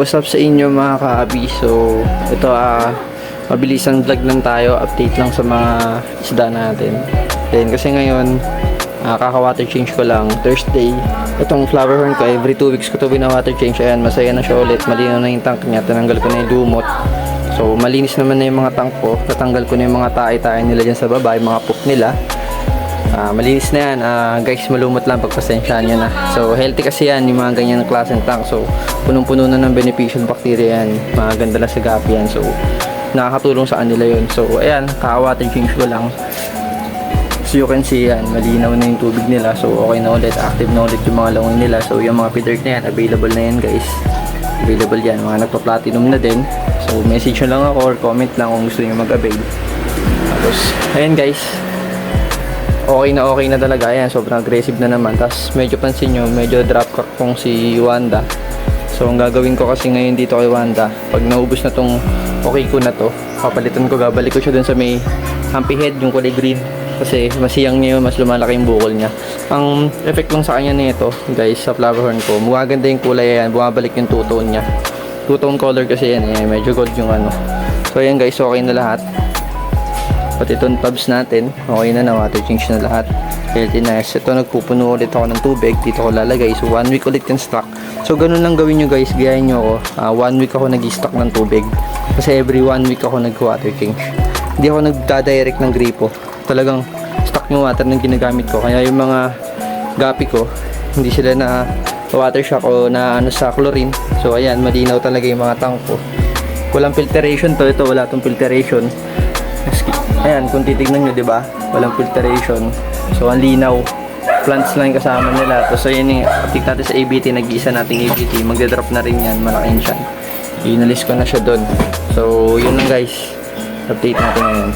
what's up sa inyo mga ka-abi? So, ito mabilisang vlog lang tayo, update lang sa mga isda natin. Then, kasi ngayon, kaka-water change ko lang, Thursday. Itong flower horn ko, every 2 weeks ko to bina-water change. Ayan, masaya na siya ulit, malinaw na yung tank niya, tinanggal ko na yung lumot. So, malinis naman na yung mga tank ko, natanggal ko na yung mga tae-tae nila dyan sa baba, yung mga poop nila. Malinis na yan, guys, malumot lang, pagpasensyahan nyo na. So healthy kasi yan, yung mga ganyan klaseng tank. So punong-puno na ng beneficial bacteria yan, maganda lang sa gapi yan. So nakakatulong sa kanila yun. So ayan, kaka-water change ko lang. So you can see yan, malinaw na yung tubig nila. So okay na ulit, active na ulit yung mga langoy nila. So yung mga feeder na yan, available na yan guys. Available yan, mga nagpa-platinum na din. So message nyo lang ako or comment lang kung gusto nyo mag-avail. Tapos ayan guys, okay na talaga. Ayan, sobrang aggressive na naman. Tapos medyo pansin nyo, medyo drop cock tong si Wanda. So ang gagawin ko kasi ngayon dito kay Wanda, pag naubos na tong okay ko na to, papalitan ko, gabalik ko siya dun sa may humpy head, yung kulay green. Kasi masiyang niya yun, mas lumalaki yung bukol niya. Ang effect lang sa kanya nito guys, sa flower horn ko, maganda yung kulay. Ayan, bumabalik yung two-tone niya. Two-tone color kasi yan, medyo gold yung ano. So ayan guys, okay na lahat. Pati itong tabs natin, okay na, water change na lahat. Healthy na. Ito, nagpupuno ulit ako ng tubig, dito ko lalagay. So 1 week ulit yung stock. So ganun lang gawin nyo guys, gayahin nyo ako. 1 week ako nag-stock ng tubig. Kasi every 1 week ako nag-water change. Hindi ako nagda-direct ng gripo. Talagang stock yung water na ginagamit ko. Kaya yung mga gapi ko, hindi sila na water shock o na ano sa chlorine. So ayan, malinaw talaga yung mga tank ko. Walang filtration to, ito wala tong filtration. Ayan, kung titignan nyo, diba? Walang filtration. So, ang linaw. Plants lang yung kasama nila. So, yun yung update natin sa ABT. Nag-iisa nating ABT. Magdadrop na rin yan. Malaking siya. Inalis ko na siya doon. So, yun lang guys. Update natin ngayon.